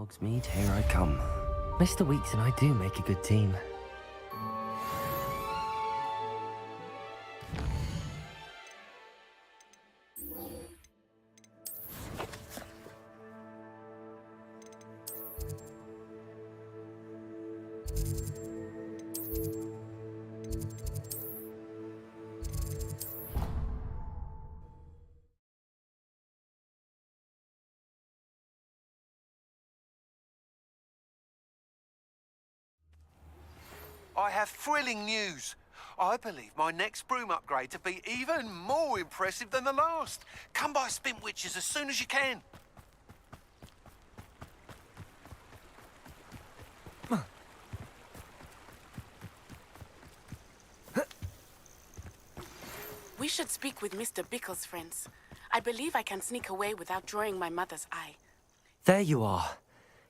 Hogsmeade, here I come. Mr. Weeks and I do make a good team. I have thrilling news. I believe my next broom upgrade to be even more impressive than the last. Come by Spintwitches as soon as you can. We should speak with Mr. Bickle's friends. I believe I can sneak away without drawing my mother's eye. There you are.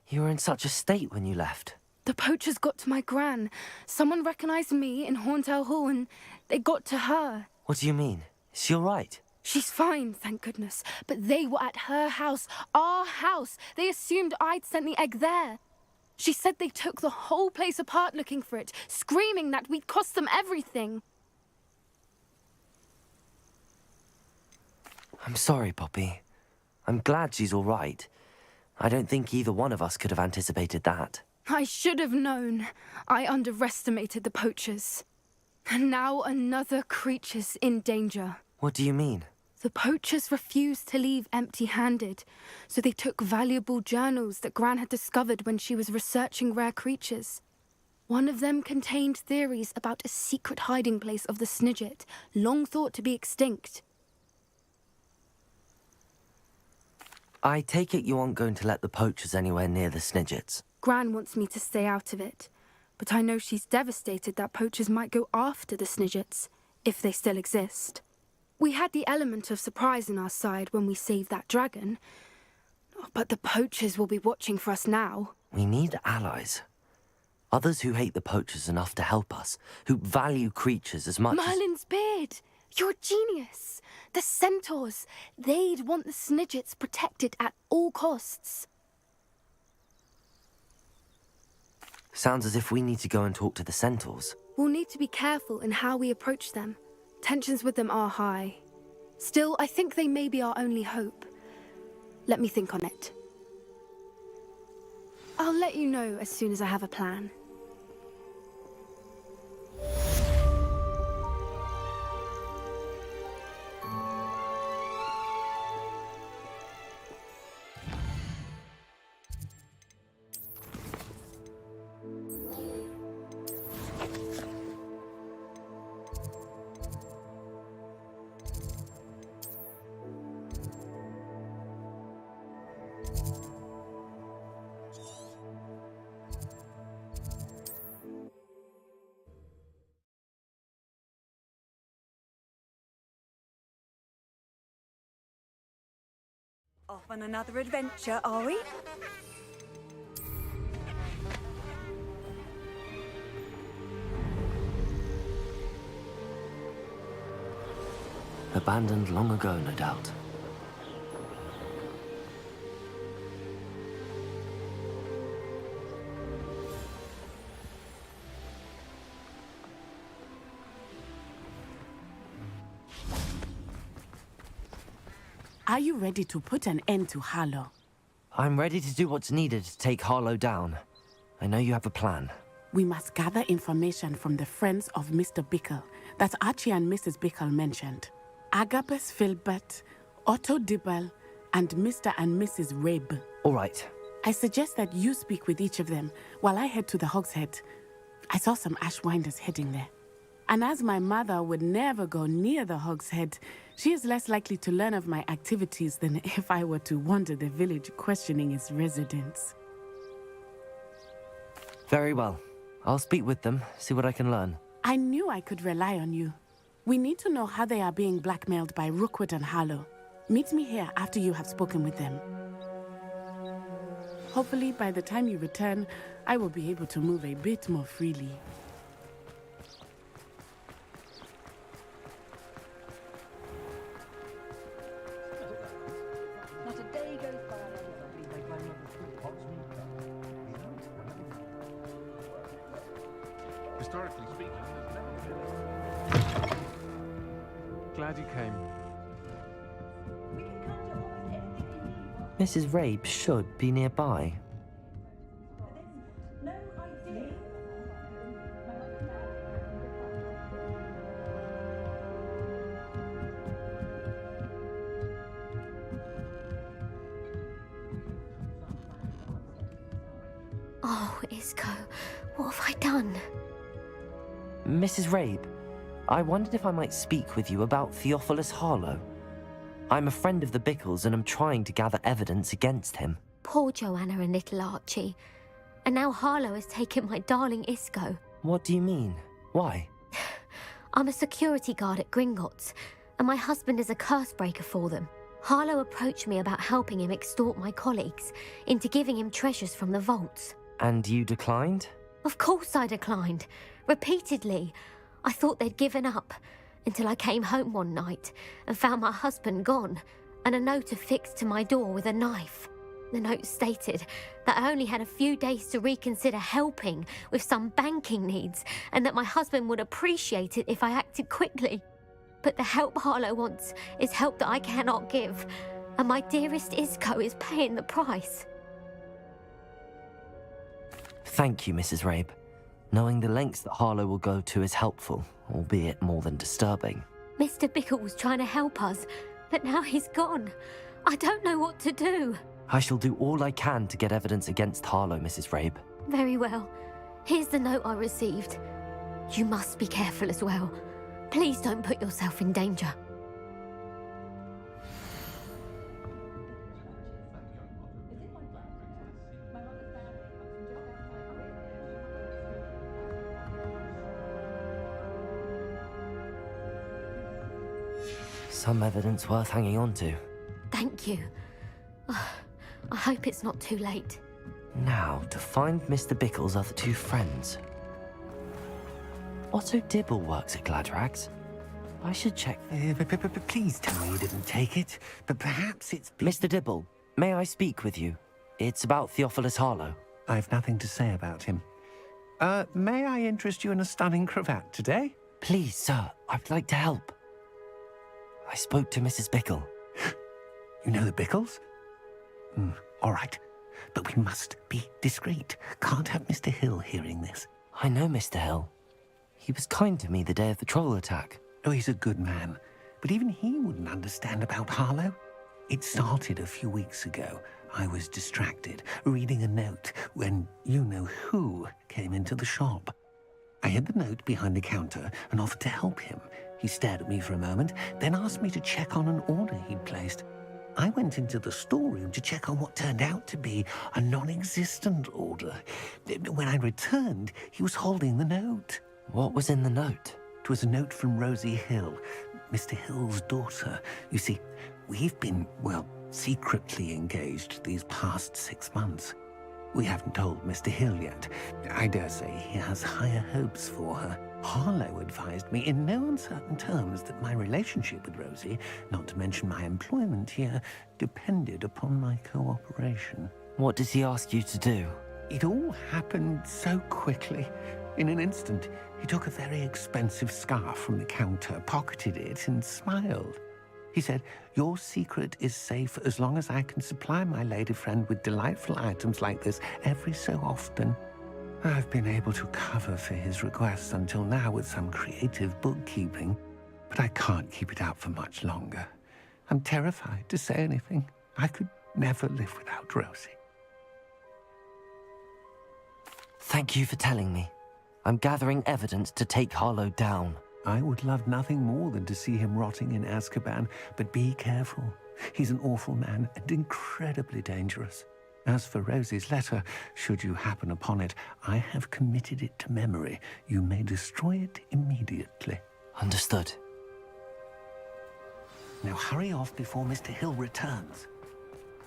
You were in such a state when you left. The poachers got to my gran. Someone recognized me in Horntail Hall and they got to her. What do you mean? Is she all right? She's fine, thank goodness. But they were at her house, our house. They assumed I'd sent the egg there. She said they took the whole place apart looking for it, screaming that we'd cost them everything. I'm sorry, Poppy. I'm glad she's all right. I don't think either one of us could have anticipated that. I should have known. I underestimated the poachers. And now another creature's in danger. What do you mean? The poachers refused to leave empty-handed, so they took valuable journals that Gran had discovered when she was researching rare creatures. One of them contained theories about a secret hiding place of the Snidget, long thought to be extinct. I take it you aren't going to let the poachers anywhere near the Snidgets. Gran wants me to stay out of it, but I know she's devastated that poachers might go after the Snidgets, if they still exist. We had the element of surprise on our side when we saved that dragon, but the poachers will be watching for us now. We need allies. Others who hate the poachers enough to help us, who value creatures as much Merlin's beard! You're a genius! The centaurs! They'd want the Snidgets protected at all costs. Sounds as if we need to go and talk to the centaurs. We'll need to be careful in how we approach them. Tensions with them are high. Still, I think they may be our only hope. Let me think on it. I'll let you know as soon as I have a plan. Off on another adventure, are we? Abandoned long ago, no doubt. Are you ready to put an end to Harlow? I'm ready to do what's needed to take Harlow down. I know you have a plan. We must gather information from the friends of Mr. Bickle that Archie and Mrs. Bickle mentioned. Agabus Filbert, Otto Dibble, and Mr. and Mrs. Rabe. All right. I suggest that you speak with each of them while I head to the Hogshead. I saw some Ashwinders heading there. And as my mother would never go near the Hogshead, she is less likely to learn of my activities than if I were to wander the village questioning its residents. Very well. I'll speak with them, see what I can learn. I knew I could rely on you. We need to know how they are being blackmailed by Rookwood and Harlow. Meet me here after you have spoken with them. Hopefully, by the time you return, I will be able to move a bit more freely. Not a day goes by. Historically speaking, there's never been. Glad you came. Mrs. Rabe should be nearby. Oh, Isco, what have I done? Mrs. Rabe, I wondered if I might speak with you about Theophilus Harlow. I'm a friend of the Bickles and I'm trying to gather evidence against him. Poor Joanna and little Archie. And now Harlow has taken my darling Isco. What do you mean? Why? I'm a security guard at Gringotts, and my husband is a curse breaker for them. Harlow approached me about helping him extort my colleagues into giving him treasures from the vaults. And you declined? Of course I declined. Repeatedly. I thought they'd given up, until I came home one night and found my husband gone, and a note affixed to my door with a knife. The note stated that I only had a few days to reconsider helping with some banking needs, and that my husband would appreciate it if I acted quickly. But the help Harlow wants is help that I cannot give, and my dearest Isco is paying the price. Thank you, Mrs. Rabe. Knowing the lengths that Harlow will go to is helpful, albeit more than disturbing. Mr. Bickle was trying to help us, but now he's gone. I don't know what to do. I shall do all I can to get evidence against Harlow, Mrs. Rabe. Very well. Here's the note I received. You must be careful as well. Please don't put yourself in danger. Some evidence worth hanging on to. Thank you. I hope it's not too late. Now, to find Mr. Bickle's other two friends. Otto Dibble works at Gladrags. I should check. Please tell me you didn't take it. But perhaps it's... Mr. Dibble, may I speak with you? It's about Theophilus Harlow. I've nothing to say about him. May I interest you in a stunning cravat today? Please, sir, I'd like to help. I spoke to Mrs. Bickle. You know the Bickles? All right. But we must be discreet. Can't have Mr. Hill hearing this. I know Mr. Hill. He was kind to me the day of the troll attack. Oh, he's a good man. But even he wouldn't understand about Harlow. It started a few weeks ago. I was distracted, reading a note, when you-know-who came into the shop. I hid the note behind the counter and offered to help him. He stared at me for a moment, then asked me to check on an order he'd placed. I went into the storeroom to check on what turned out to be a non-existent order. When I returned, he was holding the note. What was in the note? It was a note from Rosie Hill, Mr. Hill's daughter. You see, we've been, well, secretly engaged these past 6 months. We haven't told Mr. Hill yet. I dare say he has higher hopes for her. Harlow advised me in no uncertain terms that my relationship with Rosie, not to mention my employment here, depended upon my cooperation. What does he ask you to do? It all happened so quickly. In an instant, he took a very expensive scarf from the counter, pocketed it, and smiled. He said, "Your secret is safe as long as I can supply my lady friend with delightful items like this every so often." I've been able to cover for his requests until now with some creative bookkeeping, but I can't keep it up for much longer. I'm terrified to say anything. I could never live without Rosie. Thank you for telling me. I'm gathering evidence to take Harlow down. I would love nothing more than to see him rotting in Azkaban, but be careful. He's an awful man and incredibly dangerous. As for Rosie's letter, should you happen upon it, I have committed it to memory. You may destroy it immediately. Understood. Now hurry off before Mr. Hill returns.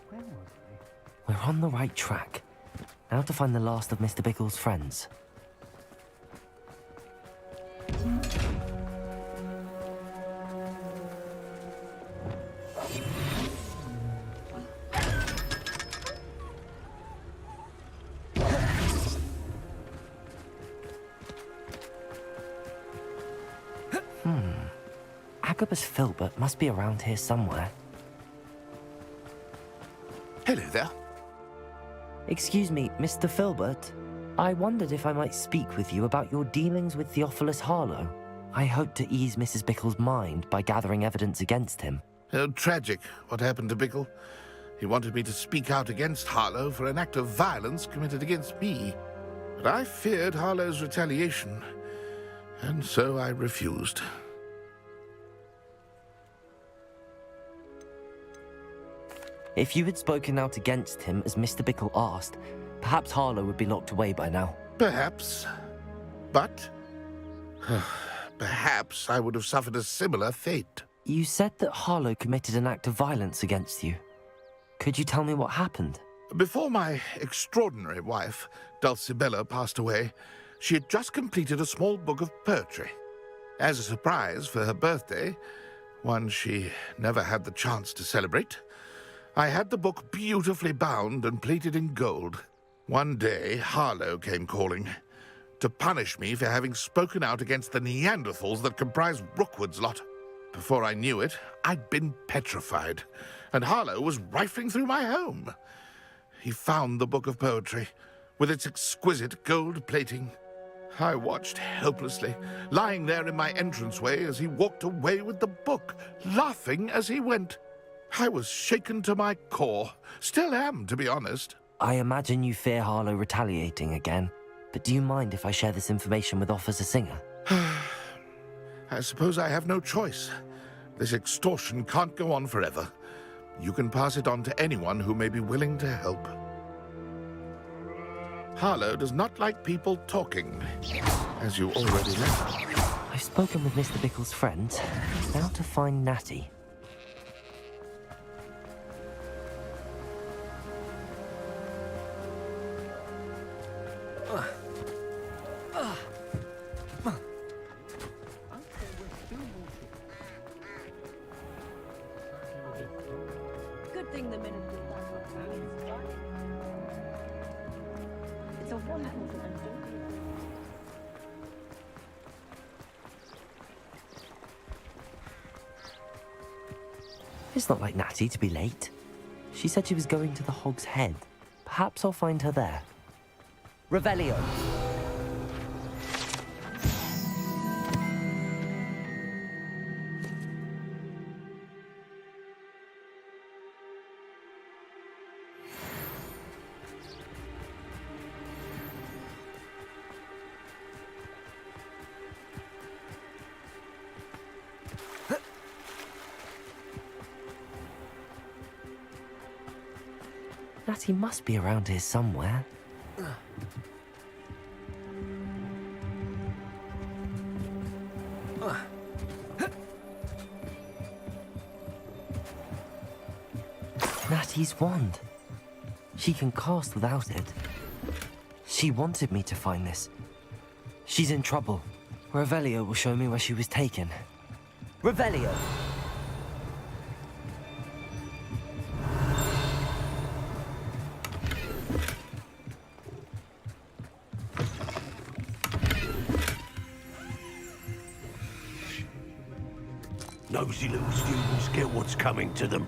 Where was I? We're on the right track. Now to find the last of Mr. Bickle's friends. Agabus Filbert must be around here somewhere. Hello there. Excuse me, Mr. Filbert. I wondered if I might speak with you about your dealings with Theophilus Harlow. I hope to ease Mrs. Bickle's mind by gathering evidence against him. Tragic, what happened to Bickle. He wanted me to speak out against Harlow for an act of violence committed against me. But I feared Harlow's retaliation, and so I refused. If you had spoken out against him as Mr. Bickle asked, perhaps Harlow would be locked away by now. Perhaps. But perhaps I would have suffered a similar fate. You said that Harlow committed an act of violence against you. Could you tell me what happened? Before my extraordinary wife, Dulcibella, passed away, she had just completed a small book of poetry. As a surprise for her birthday, one she never had the chance to celebrate, I had the book beautifully bound and plated in gold. One day, Harlow came calling to punish me for having spoken out against the Neanderthals that comprise Rookwood's lot. Before I knew it, I'd been petrified, and Harlow was rifling through my home. He found the book of poetry, with its exquisite gold plating. I watched helplessly, lying there in my entranceway as he walked away with the book, laughing as he went. I was shaken to my core. Still am, to be honest. I imagine you fear Harlow retaliating again, but do you mind if I share this information with Officer Singer? I suppose I have no choice. This extortion can't go on forever. You can pass it on to anyone who may be willing to help. Harlow does not like people talking, as you already know. I've spoken with Mr. Bickle's friends. Now to find Natty. Good thing the minute did that. It's a wonderful thing to do. It's not like Natty to be late. She said she was going to the Hog's Head. Perhaps I'll find her there. Revelio. Natty must be around here somewhere. Natty's wand. She can cast without it. She wanted me to find this. She's in trouble. Revelio will show me where she was taken. Revelio! Nosy little students get what's coming to them.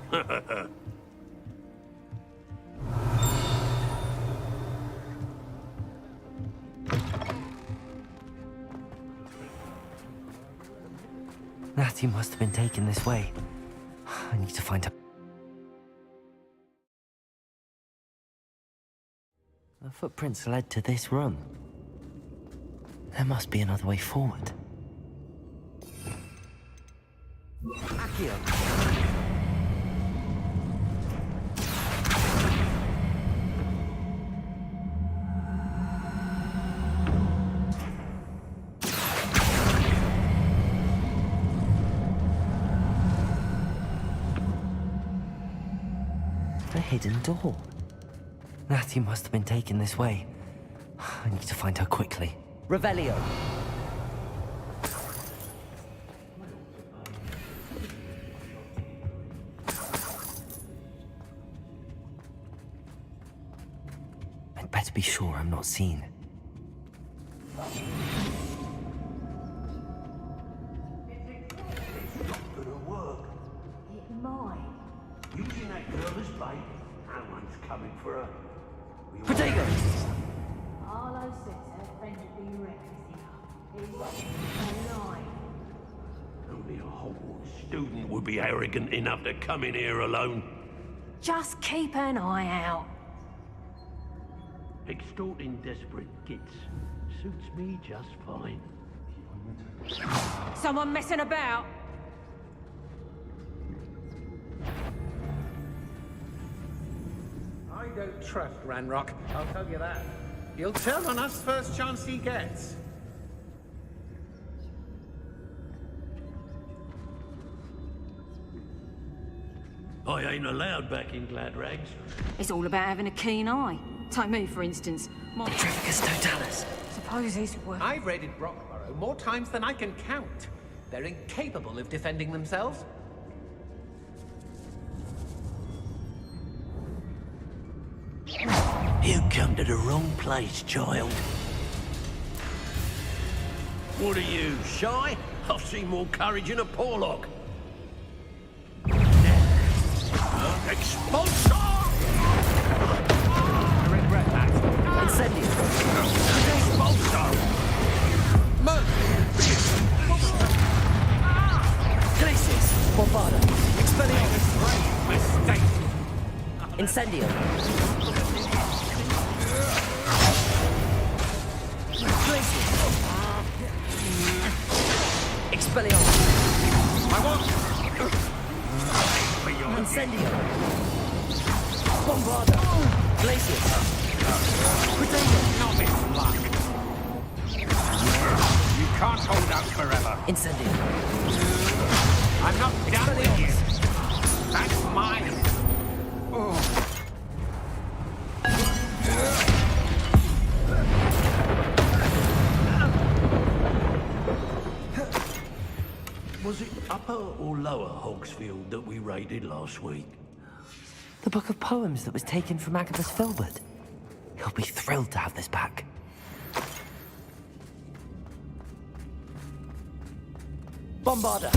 Natty must have been taken this way. I need to find her. The footprints led to this room. There must be another way forward. Accio. A hidden door. Natty must have been taken this way. I need to find her quickly. Revelio. I'd better be sure I'm not seen. lie. Using that girl as bait, no one's coming for her. Potato! Arlo says her friend will be ready. He's alive. Only a Hogwarts student would be arrogant enough to come in here alone. Just keep an eye out. Extorting desperate gits suits me just fine. Someone messing about? I don't trust Ranrock, I'll tell you that. He'll turn on us first chance he gets. I ain't allowed back in Glad Rags. It's all about having a keen eye. Take me, for instance. My Petrificus totalis. suppose it's worth... I've raided Brockborough more times than I can count. They're incapable of defending themselves. You come to the wrong place, child. What are you, shy? I've seen more courage in a Porlock. Expulsor! I regret that. Incendio. Expulsor! Glacis. Bombada. Expelliarmus. Mistake. Incendio. Glacis. Expelliarmus. I want... Incendio. Bombada. Glacis. Potato. Not this luck. You can't hold out forever. Incendio. I'm not done with you. That's mine. Oh. Was it upper or lower Hogsfield that we raided last week? The book of poems that was taken from Agabus Filbert. He'll be thrilled to have this back. Bombarda!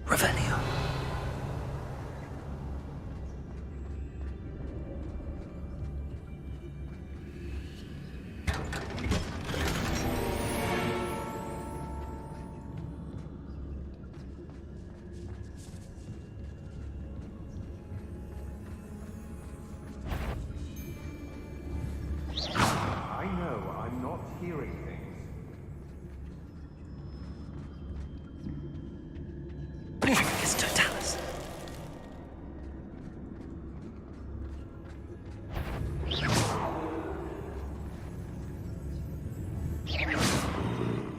Revelio. I know I'm not hearing things. Petrificus totalis.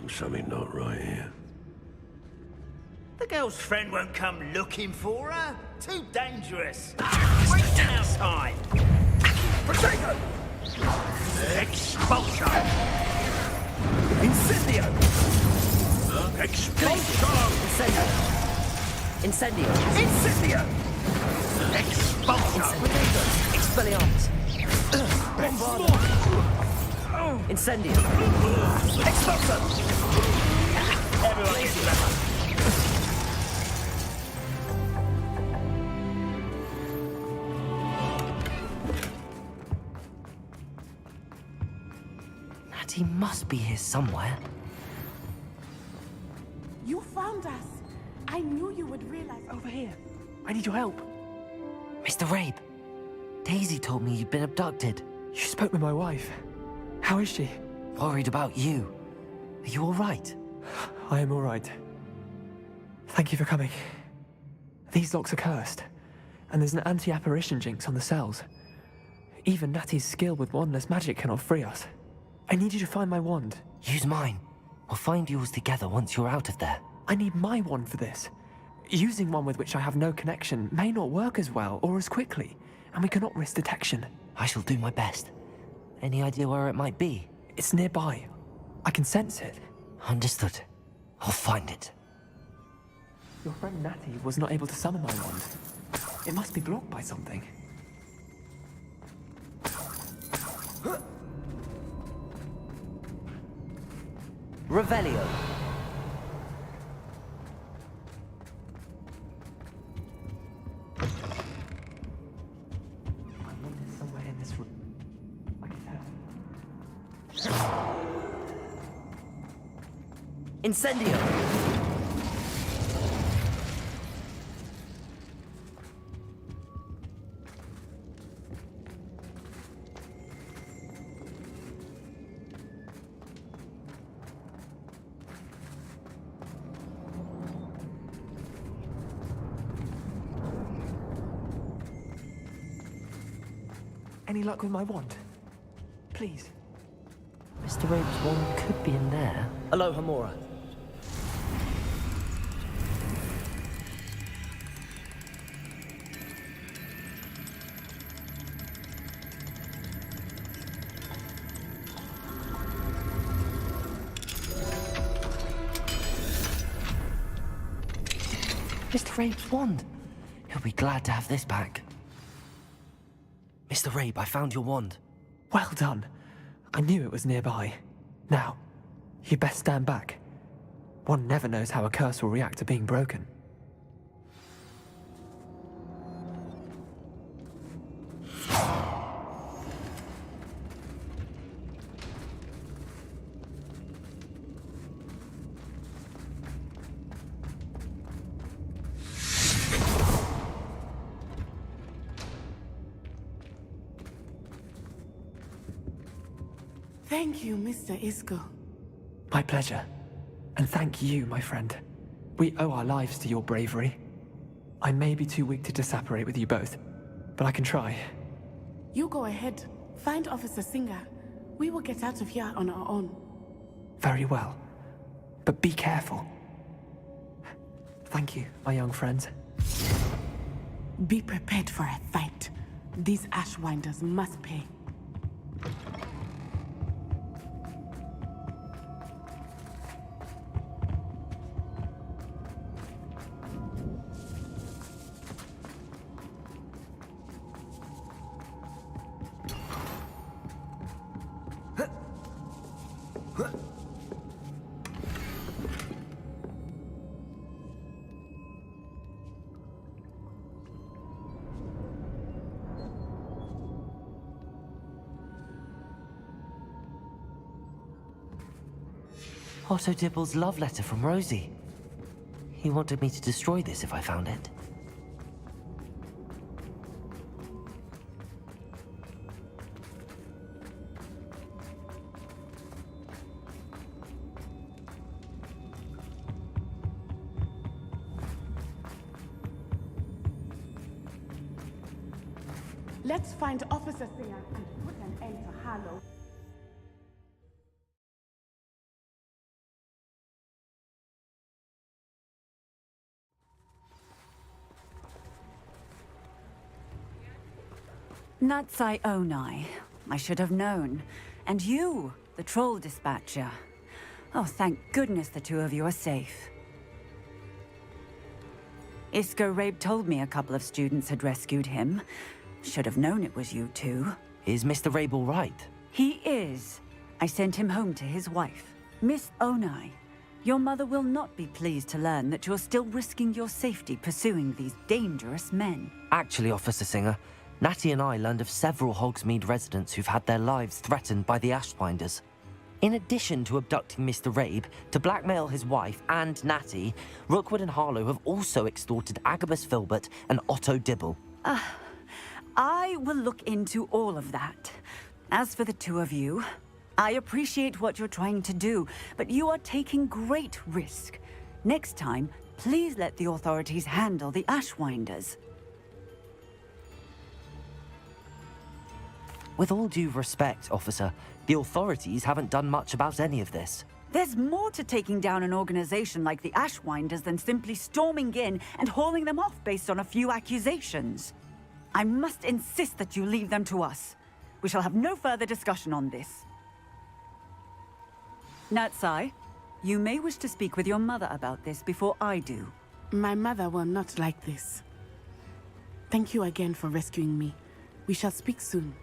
Something not right here. The girl's friend won't come looking for her. Too dangerous. Wasting our time. Potato! Expulsor! Incendio! Expulsor! Incendio! Incendio! Incendio! Expulsor! Expelliarmus! Bombarda! Incendio! Expulsor! Everyone gets clever. Natty must be here somewhere. You found us. I knew you would realize. Over here. I need your help. Mr. Rabe, Daisy told me you'd been abducted. You spoke with my wife. How is she? Worried about you. Are you all right? I am all right. Thank you for coming. These locks are cursed, and there's an anti-apparition jinx on the cells. Even Natty's skill with wandless magic cannot free us. I need you to find my wand. Use mine. We'll find yours together once you're out of there. I need my wand for this. Using one with which I have no connection may not work as well or as quickly, and we cannot risk detection. I shall do my best. Any idea where it might be? It's nearby. I can sense it. Understood. I'll find it. Your friend Natty was not able to summon my wand. It must be blocked by something. Revelio. I wonder somewhere in this room. I can tell. Incendio. Any luck with my wand? Please. Mr. Rabe's wand could be in there. Aloha, Mora. Mr. Rabe's wand. He'll be glad to have this back. Mr. Rabe, I found your wand. Well done. I knew it was nearby. Now, you best stand back. One never knows how a curse will react to being broken. Thank you, Mr. Isco. My pleasure. And thank you, my friend. We owe our lives to your bravery. I may be too weak to disapparate with you both, but I can try. You go ahead. Find Officer Singer. We will get out of here on our own. Very well. But be careful. Thank you, my young friends. Be prepared for a fight. These Ashwinders must pay. Otto Dibble's love letter from Rosie. He wanted me to destroy this if I found it. Let's find Officer Singer and put an end to Harlow. Natsai Onai. I should have known. And you, the troll dispatcher. Oh, thank goodness the two of you are safe. Isco Rabe told me a couple of students had rescued him. Should have known it was you two. Is Mr. Rabe all right? He is. I sent him home to his wife. Miss Onai, your mother will not be pleased to learn that you're still risking your safety pursuing these dangerous men. Actually, Officer Singer, Natty and I learned of several Hogsmeade residents who've had their lives threatened by the Ashwinders. In addition to abducting Mr. Rabe to blackmail his wife and Natty, Rookwood and Harlow have also extorted Agabus Filbert and Otto Dibble. I will look into all of that. As for the two of you, I appreciate what you're trying to do, but you are taking great risk. Next time, please let the authorities handle the Ashwinders. With all due respect, officer, the authorities haven't done much about any of this. There's more to taking down an organization like the Ashwinders than simply storming in and hauling them off based on a few accusations. I must insist that you leave them to us. We shall have no further discussion on this. Natsai, you may wish to speak with your mother about this before I do. My mother will not like this. Thank you again for rescuing me. We shall speak soon.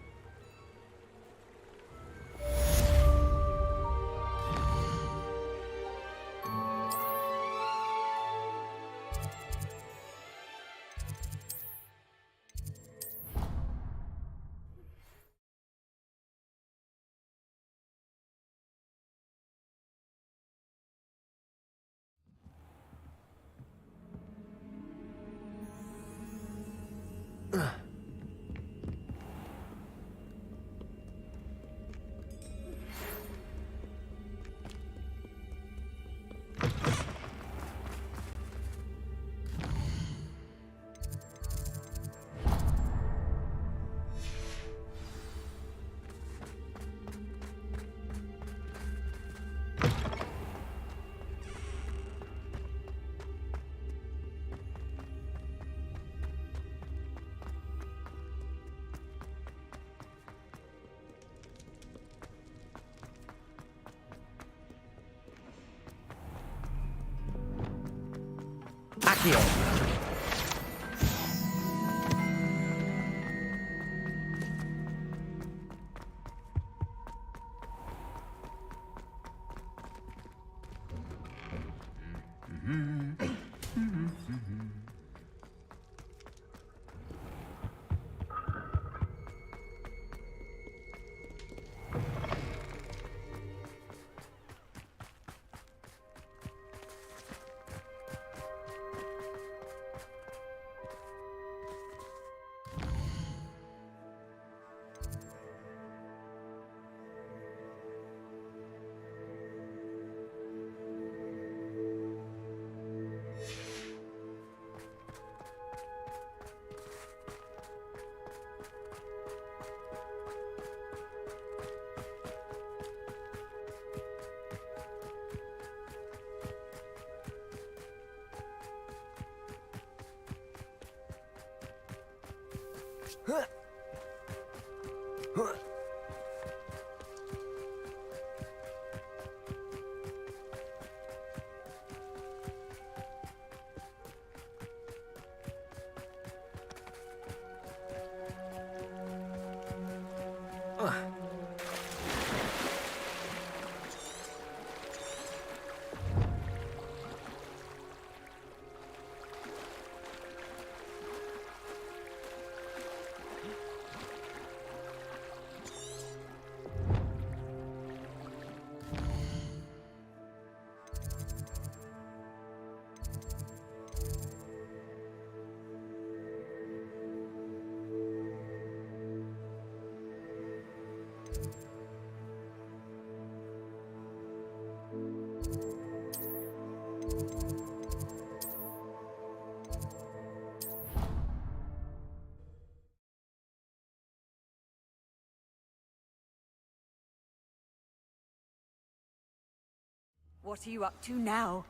Accio! What are you up to now?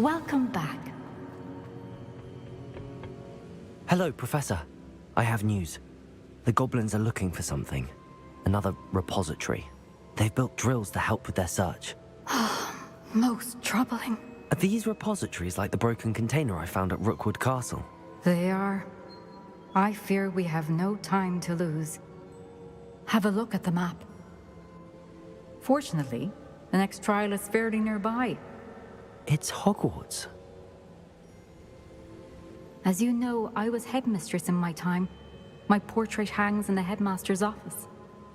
Welcome back. Hello, Professor. I have news. The goblins are looking for something. Another repository. They've built drills to help with their search. Most troubling. Are these repositories like the broken container I found at Rookwood Castle? They are. I fear we have no time to lose. Have a look at the map. Fortunately, the next trial is fairly nearby. It's Hogwarts. As you know, I was headmistress in my time. My portrait hangs in the headmaster's office.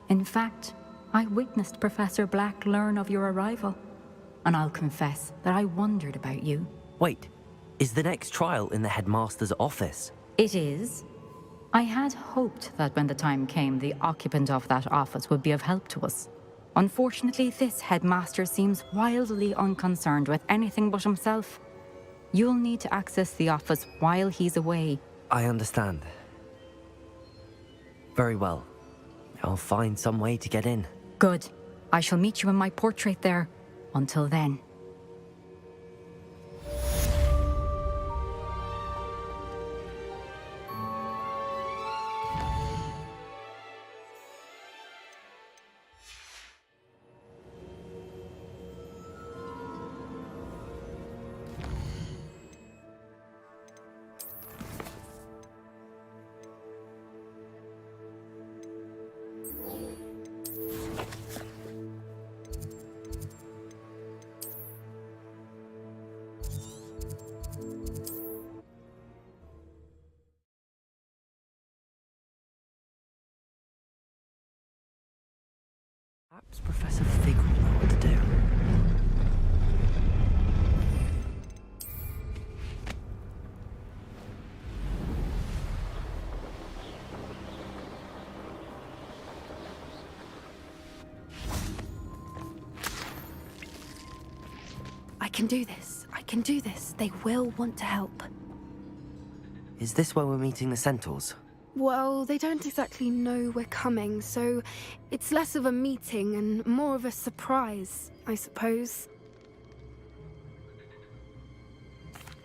In fact, I witnessed Professor Black learn of your arrival. And I'll confess that I wondered about you. Wait, is the next trial in the headmaster's office? It is. I had hoped that when the time came, the occupant of that office would be of help to us. Unfortunately, this headmaster seems wildly unconcerned with anything but himself. You'll need to access the office while he's away. I understand. Very well. I'll find some way to get in. Good. I shall meet you in my portrait there. Until then. Perhaps Professor Fig will know what to do. I can do this. I can do this. They will want to help. Is this where we're meeting the centaurs? Well, they don't exactly know we're coming, so it's less of a meeting and more of a surprise, I suppose.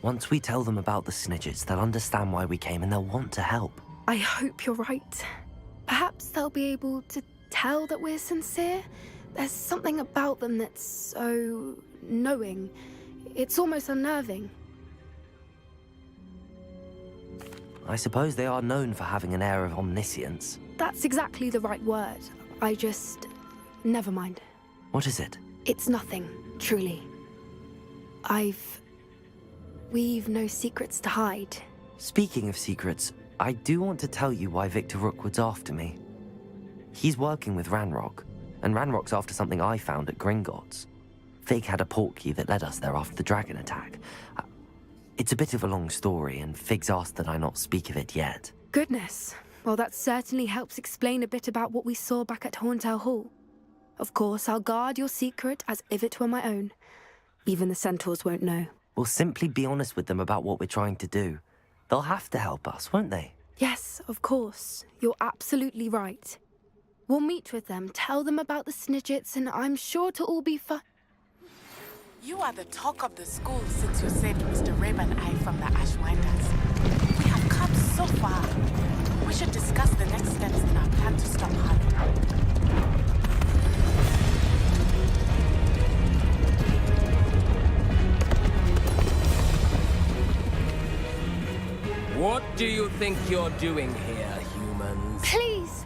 Once we tell them about the Snidgets, they'll understand why we came and they'll want to help. I hope you're right. Perhaps they'll be able to tell that we're sincere. There's something about them that's so knowing. It's almost unnerving. I suppose they are known for having an air of omniscience. That's exactly the right word. Never mind. What is it? It's nothing, truly. We've no secrets to hide. Speaking of secrets, I do want to tell you why Victor Rookwood's after me. He's working with Ranrock, and Ranrock's after something I found at Gringotts. Fig had a portkey that led us there after the dragon attack. It's a bit of a long story, and Fig's asked that I not speak of it yet. Goodness. Well, that certainly helps explain a bit about what we saw back at Horntail Hall. Of course, I'll guard your secret as if it were my own. Even the centaurs won't know. We'll simply be honest with them about what we're trying to do. They'll have to help us, won't they? Yes, of course. You're absolutely right. We'll meet with them, tell them about the Snidgets, and I'm sure to all be fine. You are the talk of the school since you saved Mr. Rib and I from the Ashwinders. We have come so far. We should discuss the next steps in our plan to stop Harlow. What do you think you're doing here, humans? Please!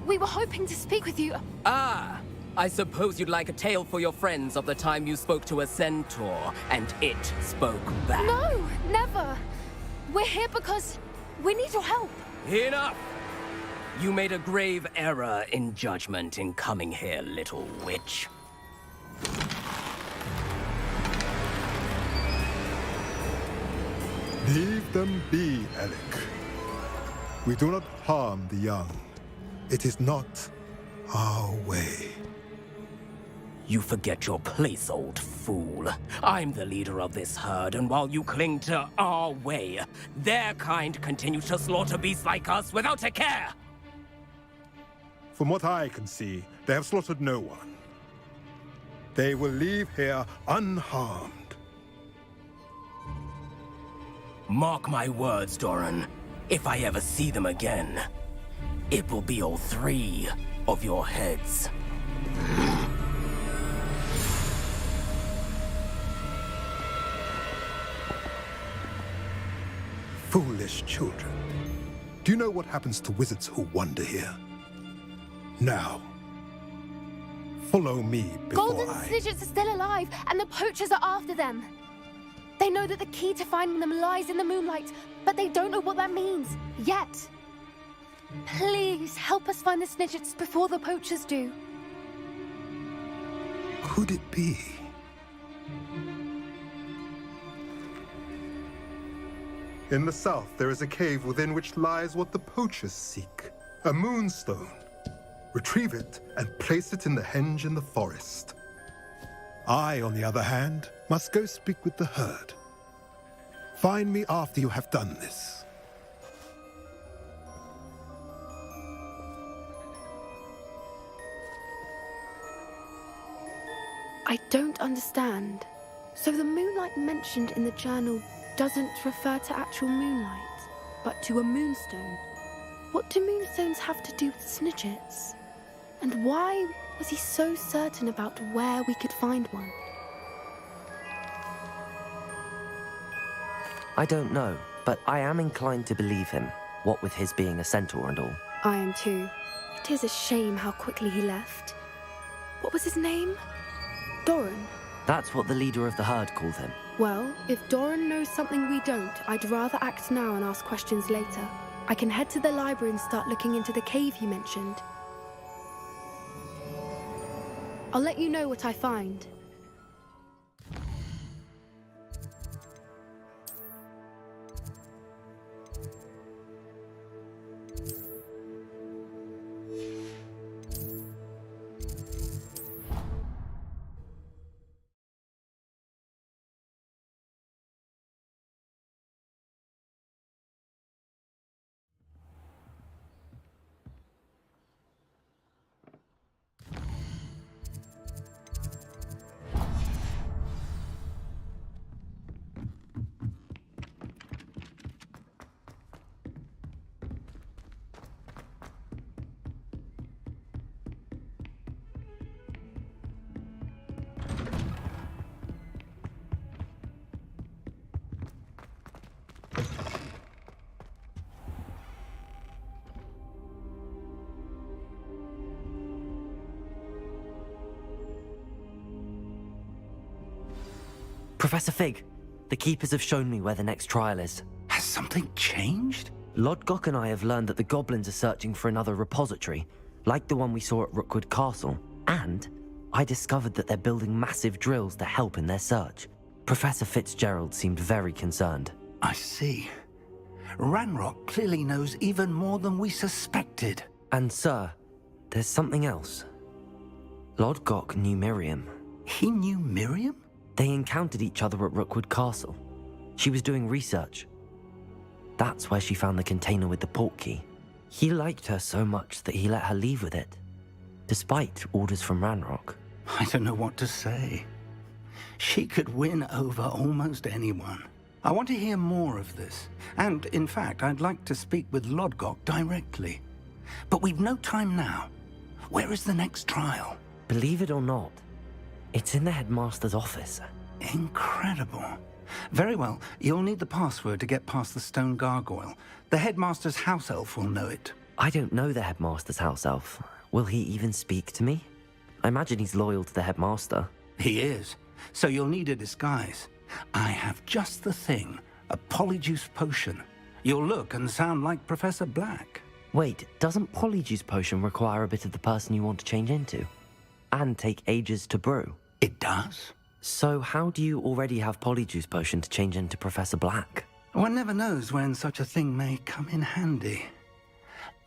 We were hoping to speak with you. Ah! I suppose you'd like a tale for your friends of the time you spoke to a centaur, and it spoke back. No, never. We're here because we need your help. Enough! You made a grave error in judgment in coming here, little witch. Leave them be, Alec. We do not harm the young. It is not our way. You forget your place, old fool. I'm the leader of this herd, and while you cling to our way, their kind continue to slaughter beasts like us without a care! From what I can see, they have slaughtered no one. They will leave here unharmed. Mark my words, Doran. If I ever see them again, it will be all 3 of your heads. Foolish children. Do you know what happens to wizards who wander here? Now, follow me before Golden Snidgets are still alive, and the poachers are after them. They know that the key to finding them lies in the moonlight, but they don't know what that means, yet. Please, help us find the Snidgets before the poachers do. Could it be? In the south, there is a cave within which lies what the poachers seek. A moonstone. Retrieve it and place it in the henge in the forest. I, on the other hand, must go speak with the herd. Find me after you have done this. I don't understand. So the moonlight mentioned in the journal doesn't refer to actual moonlight, but to a moonstone. What do moonstones have to do with Snidgets? And why was he so certain about where we could find one? I don't know, but I am inclined to believe him, what with his being a centaur and all. I am too. It is a shame how quickly he left. What was his name? Doran? That's what the leader of the herd called him. Well, if Doran knows something we don't, I'd rather act now and ask questions later. I can head to the library and start looking into the cave you mentioned. I'll let you know what I find. Professor Fig, the keepers have shown me where the next trial is. Has something changed? Lodgok and I have learned that the goblins are searching for another repository, like the one we saw at Rookwood Castle. And I discovered that they're building massive drills to help in their search. Professor Fitzgerald seemed very concerned. I see. Ranrock clearly knows even more than we suspected. And sir, there's something else. Lodgok knew Miriam. He knew Miriam? They encountered each other at Rookwood Castle. She was doing research. That's where she found the container with the port key. He liked her so much that he let her leave with it, despite orders from Ranrock. I don't know what to say. She could win over almost anyone. I want to hear more of this. And, in fact, I'd like to speak with Lodgok directly. But we've no time now. Where is the next trial? Believe it or not, it's in the headmaster's office. Incredible. Very well. You'll need the password to get past the stone gargoyle. The headmaster's house elf will know it. I don't know the headmaster's house elf. Will he even speak to me? I imagine he's loyal to the headmaster. He is. So you'll need a disguise. I have just the thing. A polyjuice potion. You'll look and sound like Professor Black. Wait, doesn't Polyjuice Potion require a bit of the person you want to change into? And take ages to brew? It does. So how do you already have Polyjuice Potion to change into Professor Black? One never knows when such a thing may come in handy.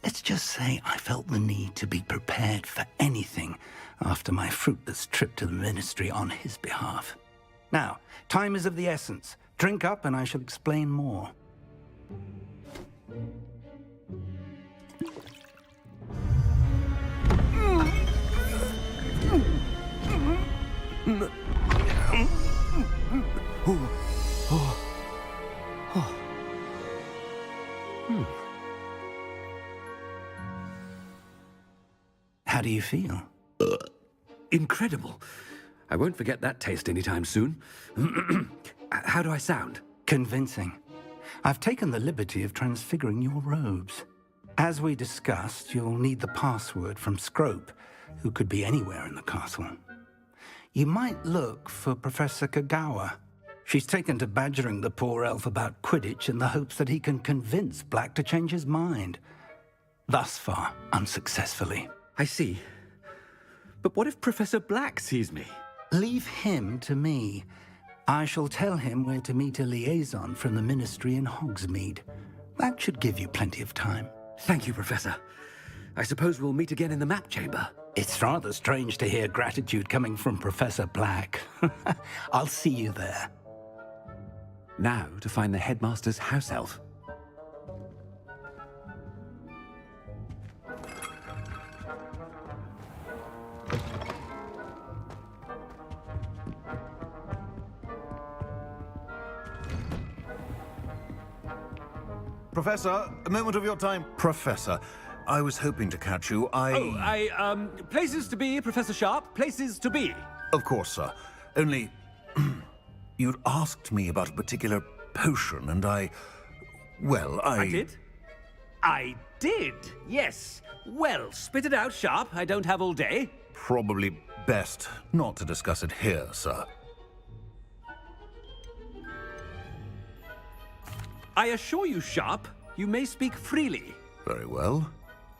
Let's just say I felt the need to be prepared for anything after my fruitless trip to the Ministry on his behalf. Now, time is of the essence. Drink up and I shall explain more. How do you feel? Incredible. I won't forget that taste anytime soon. How do I sound? Convincing. I've taken the liberty of transfiguring your robes. As we discussed, you'll need the password from Scrope, who could be anywhere in the castle. You might look for Professor Kagawa. She's taken to badgering the poor elf about Quidditch in the hopes that he can convince Black to change his mind. Thus far, unsuccessfully. I see. But what if Professor Black sees me? Leave him to me. I shall tell him where to meet a liaison from the Ministry in Hogsmeade. That should give you plenty of time. Thank you, Professor. I suppose we'll meet again in the map chamber. It's rather strange to hear gratitude coming from Professor Black. I'll see you there. Now to find the headmaster's house elf. Professor, a moment of your time. Professor, I was hoping to catch you. Places to be, Professor Sharp. Places to be. Of course, sir. Only, you'd asked me about a particular potion, and I did? I did, yes. Well, spit it out, Sharp. I don't have all day. Probably best not to discuss it here, sir. I assure you, Sharp, you may speak freely. Very well.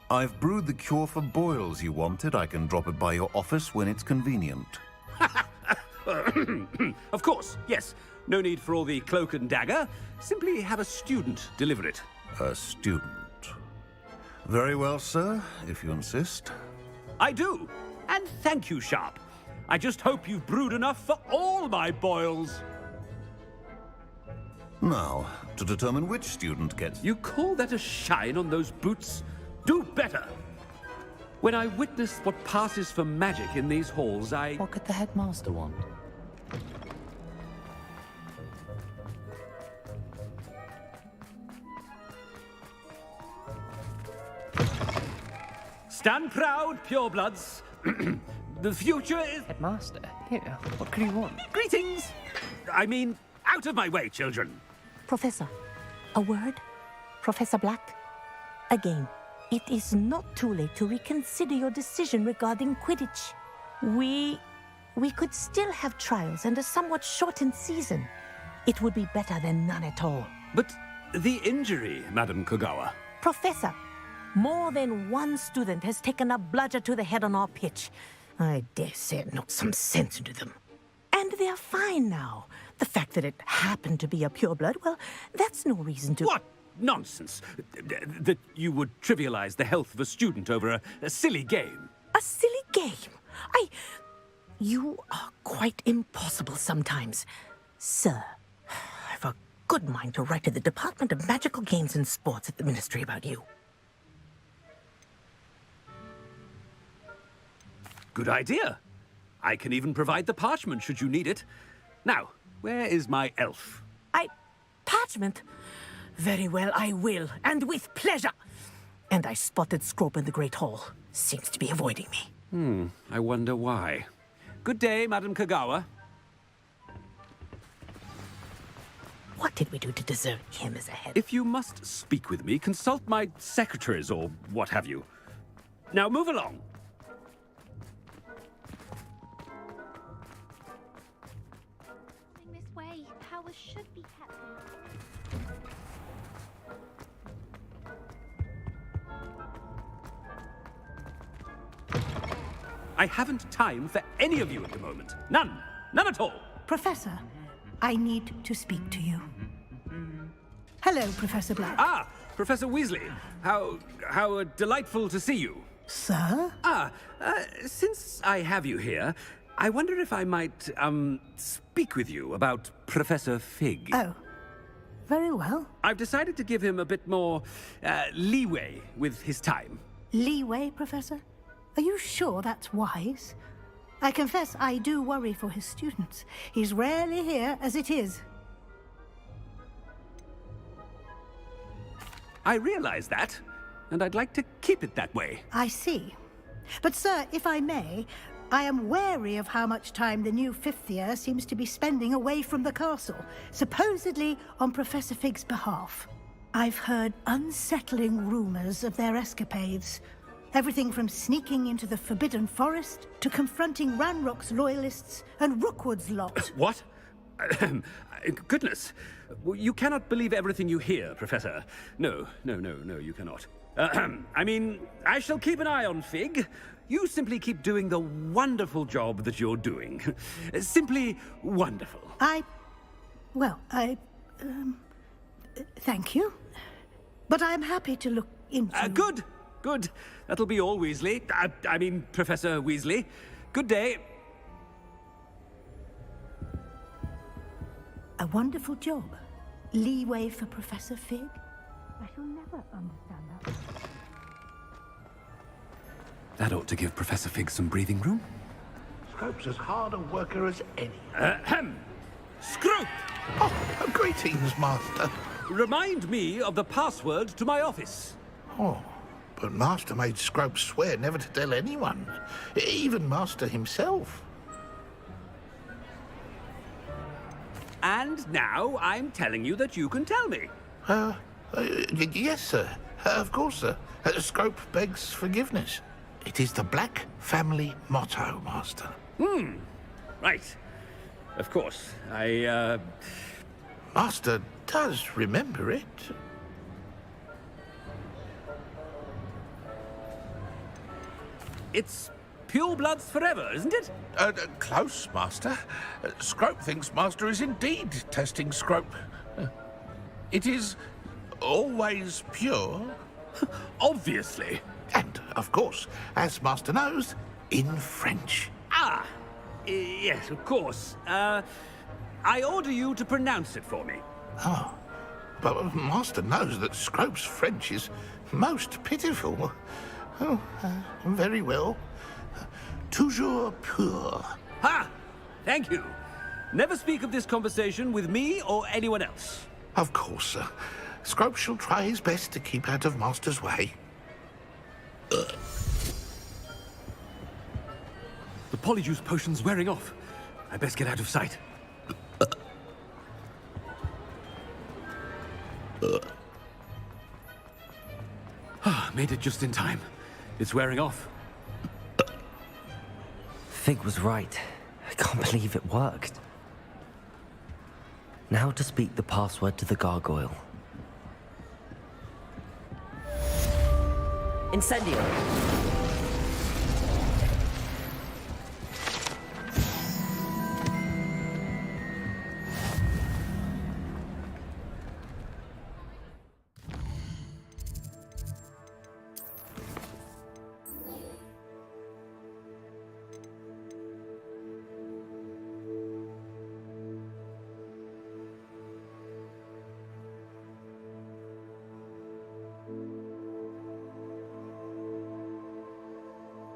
I've brewed the cure for boils you wanted. I can drop it by your office when it's convenient. Of course, yes. No need for all the cloak and dagger. Simply have a student deliver it. A student. Very well, sir, if you insist. I do. And thank you, Sharp. I just hope you've brewed enough for all my boils. Now, to determine which student gets... You call that a shine on those boots? Do better! When I witness what passes for magic in these halls, What could the headmaster want? Stand proud, purebloods. The future is... Headmaster, here, what could you want? Greetings! I mean, out of my way, children. Professor, a word? Professor Black? Again, it is not too late to reconsider your decision regarding Quidditch. We could still have trials and a somewhat shortened season. It would be better than none at all. But the injury, Madam Kagawa. Professor, more than one student has taken a bludger to the head on our pitch. I dare say it knocked some sense into them. And they're fine now. The fact that it happened to be a pureblood, well, that's no reason to... What nonsense! That you would trivialize the health of a student over a silly game. A silly game? You are quite impossible sometimes. Sir, I've a good mind to write to the Department of Magical Games and Sports at the Ministry about you. Good idea. I can even provide the parchment should you need it. Now, where is my elf? Parchment? Very well, I will, and with pleasure. And I spotted Scrope in the Great Hall. Seems to be avoiding me. I wonder why. Good day, Madam Kagawa. What did we do to deserve him as a head? If you must speak with me, consult my secretaries or what have you. Now move along. This way, powers should be kept. I haven't time for any of you at the moment. None. None at all. Professor, I need to speak to you. Hello, Professor Black. Ah, Professor Weasley. How delightful to see you. Sir? Since I have you here, I wonder if I might, speak with you about Professor Fig. Oh, very well. I've decided to give him a bit more, leeway with his time. Leeway, Professor? Are you sure that's wise? I confess I do worry for his students. He's rarely here as it is. I realize that, and I'd like to keep it that way. I see. But, sir, if I may, I am wary of how much time the new fifth year seems to be spending away from the castle, supposedly on Professor Fig's behalf. I've heard unsettling rumors of their escapades. Everything from sneaking into the Forbidden Forest to confronting Ranrock's loyalists and Rookwood's lot. What? Goodness. You cannot believe everything you hear, Professor. No, you cannot. I mean, I shall keep an eye on Fig. You simply keep doing the wonderful job that you're doing. Simply wonderful. Thank you. But I'm happy to look into... Good. That'll be all, Weasley. I mean, Professor Weasley. Good day. A wonderful job. Leeway for Professor Fig? I shall never understand that. That ought to give Professor Fig some breathing room. Scrope's as hard a worker as any. Scrope! Oh, greetings, Master. Remind me of the password to my office. Oh, but Master made Scrope swear never to tell anyone, even Master himself. And now I'm telling you that you can tell me. Yes, sir. Of course, sir. Scrope begs forgiveness. It is the Black family motto, Master. Right. Of course. Master does remember it. It's purebloods forever, isn't it? Close, Master. Scrope thinks Master is indeed testing Scrope. It is always pure. Obviously. And, of course, as Master knows, in French. Yes, of course. I order you to pronounce it for me. Oh, but Master knows that Scrope's French is most pitiful. Oh, very well. Toujours pur. Ha! Thank you. Never speak of this conversation with me or anyone else. Of course, sir. Scrope shall try his best to keep out of Master's way. The polyjuice potion's wearing off. I best get out of sight. Made it just in time. It's wearing off. Fig was right. I can't believe it worked. Now to speak the password to the gargoyle. Incendio.